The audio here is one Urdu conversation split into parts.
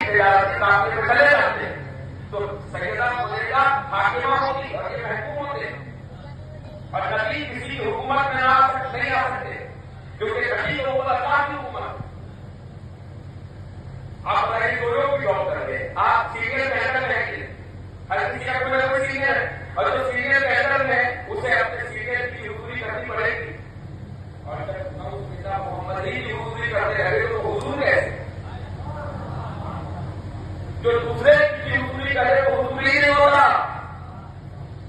تجارتی راستے پہ چلے جاتے ہیں تو سیدہ خدیجہ حاکمہ ہوتی اور یہ محکوم ہوتے اور نبی کسی کی حکومت میں نہیں آ سکتے کیونکہ نبی کو اللہ کی حکومت. آپ بتائیے دو لوگ جاب کر رہے ہیں, آپ سینئر بہتر ہیں کہ ہر کسی کا کوئی نہ کوئی سینئر ہے اور جو سینئر بہتر ہے اسے اپنے سینئر کی حضوری کرنی پڑے گی اور جب محمد ہی کی حضوری کرتے رہے تو حضور ہے جو دوسرے کی حضوری کرے تو حضوری ہی نہیں ہوتا.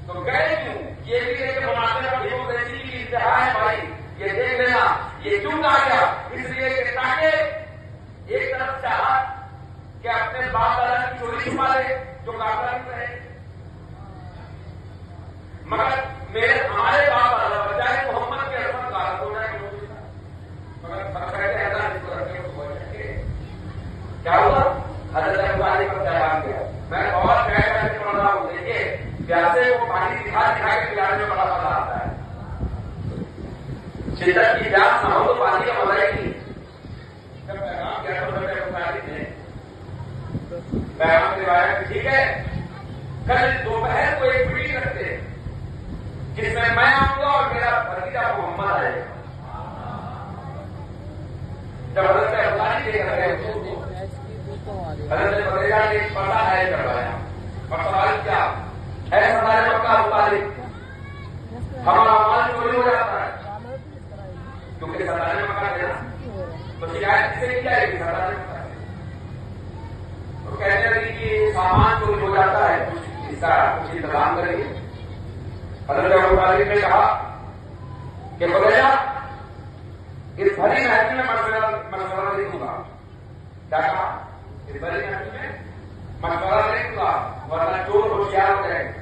تو گئے کیوں؟ یہ بھی ایک مناظر ڈیموکریسی کی انتہا ہے بھائی, یہ دیکھ لینا یہ کیوں کہا گیا, اس لیے کہ تاکہ ایک طرف چاہا کہ اپنے باپ دادا کی چوری چھپا لے جو کاغذات رہے, مگر ہمارے باپ دادا بجائے محمد کے عظمت غالب ہو جائے مگر کیا ہوا حضرت ابو طالب پر پیغام گیا. میں بہت کر کے پڑھ رہا ہوں, دیکھیے پیاسے کو پانی دکھا کے پلانے میں بڑا مزہ آتا ہے. شدت کی پیاس نہ ہو تو پانی کا مزہ ہی نہیں. جب پیغام کیا تو حضرت ابو طالب نے پیغام دلوایا کہ ٹھیک ہے کل دوپہر کو ایک میٹنگ رکھتے ہیں جس میں میں آؤں گا اور میرا بھتیجا محمد آئے گا. جب حضرت ابو طالب دیکھ رہے ہیں حضرت بھتیجا نے ایک پردہ ہے کروایا اور سوال کیا ہے سردار مکہ ابو طالب ہمارا مال چوری ہو جاتا ہے کیونکہ سردار مکہ ہے تو شکایت کس سے کی جائے گی سردار مکہ تو کہنے لگی کہ سامان چوری ہو جاتا ہے اس کا کچھ انتظام کریں گے. حضرت ابو طالب نے کہا کہ بھتیجا اس بھری محفل میں مشورہ نہیں دوں گا. کیا کہا؟ اس بھری محفل میں مشورہ نہیں دوں گا ورنہ چور ہوشیار ہو جائے گا.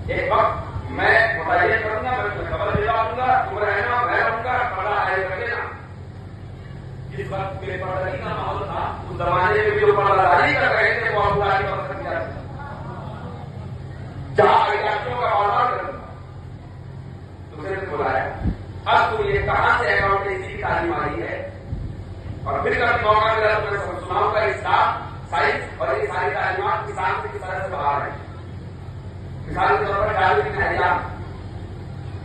ایک وقت میں متعین کروں گا, میں خبر دلا دوں گا, تم رہنا میں رہوں گا, پڑھا ہے کر دینا. جس وقت بے پردگی کا ماحول تھا اس زمانے میں جو پردگی کر رہے تھے وہ ابو طالب پر کر دیا جہاں ودیارتھیوں کا آڈر کر دوسرے نے بلایا اب تو یہ کہاں سے اکاؤنٹنسی کی تعلیم آئی ہے اور پھر کبھی موقع ملا تو میں سناؤں گا اسلام سائنس اور یہ ساری تعلیمات کسان سے کس طرح سے باہر ہیں. مثال کے طور پر جاوید بن حیان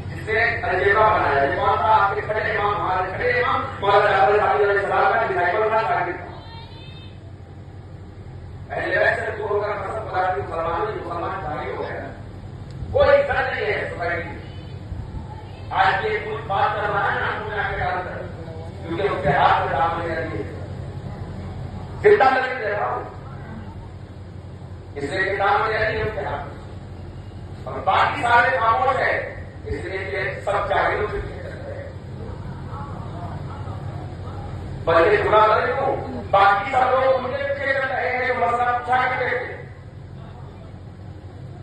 جس نے الجبرا بنایا, یہ کون تھا؟ آپ کے کھڑے امام, ہمارے کھڑے امام مولانا جعفر صادق علیہ السلام کا ڈسائپل تھا, شاگرد تھا. اہل بیت سے دور ہو کر قسم خدا کی مسلمان جاگے ہو گئے, کوئی عزت نہیں ہے سوسائٹی میں. آج یہ کچھ بات کر رہا ہے نا تمہیں آ کے ڈال کر کیونکہ اس کے ہاتھ میں دام لے رہی ہے, زندہ کر کے دے رہا ہوں اس لیے کہ دام لے رہی ہے اس کے ہاتھ میں اور باقی سارے خاموش ہے اس لیے کہ سب جاگروں سے بلکہ سنا رہے ہوں باقی سب لوگ مجھے پیچھے کر رہے ہیں جو مسئلہ پوچھا کرتے تھے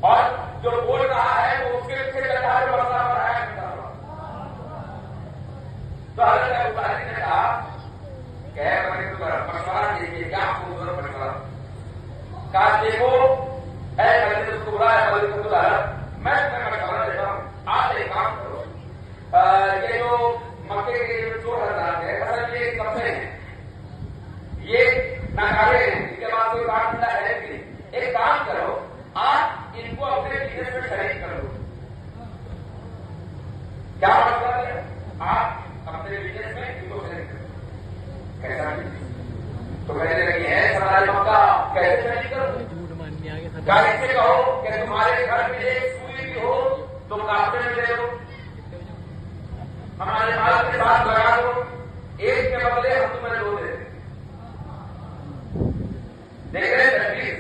اور جو بول رہا ہے وہ اس کے پیچھے چل رہا ہے جو مسئلہ بڑھایا کرتا رہا. تو حضرت ابو طالب نے کہا کہ مشورہ دیجیے کیا خوبصورت مشورہ. کہا دیکھو اے خلیفۃ الکبریٰ ہے خلیفۃ العرب, میں تمہیں مشورہ دیتا ہوں, آپ ایک کام کرو, یہ جو مکے کے جو چور حضرات ہے اصل یہ کپڑے ہیں, یہ ناکارے ہیں, اس کے بعد کوئی کام ملا ہے بھی نہیں. ایک کام کرو آپ ان کو اپنے بزنس میں شریک کر لو. کیا مطلب ہے؟ آپ اپنے بزنس میں ان کو شریک کرو. کیسا تو کہنے لگی ہے سردار مکہ کیسے شریک کرو؟ گاڑی سے کہو کہ تمہارے گھر میں ایک سوئی بھی ہو تو کافے میں دے دو, ہمارے مال کے ساتھ لگا دو, ایک کے بدلے ہم تمہیں دو دے. دیکھ رہے تجویز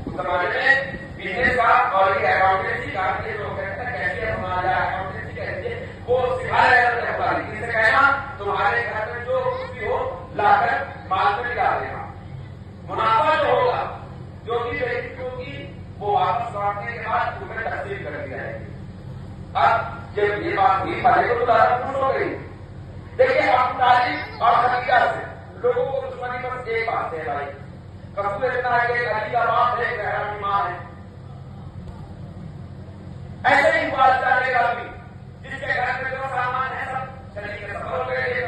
اس زمانے میں بزنس کا اور یہ اکاؤنٹنسی کا لوگ کہتے ہیں کیسے ہمارا اکاؤنٹنسی کیسے وہ سکھایا جاتا ہے. کسی سے کہنا تمہارے گھر میں جو کچھ بھی ہو لا کر مال میں ڈال دینا, منافع جو ہوگا جو بھی بینیفٹ ہوگی وہ واپس لوٹنے کے بعد تمہیں تقسیم کر دی جائے گی. اب جب یہ بات ہوئی پہلے تو زیادہ خوش ہو گئی. دیکھیے ابو طالب اور خدیجہ سے لوگوں کو دشمنی بس ایک بات ہے بھائی, قصور اتنا ہے کہ علی کا باپ ہے بہرحال کی ماں ہے. ایسے ہی بات چاہے گا بھی جس کے گھر میں جو سامان ہے سب چلے گئے سفر ہو گئے.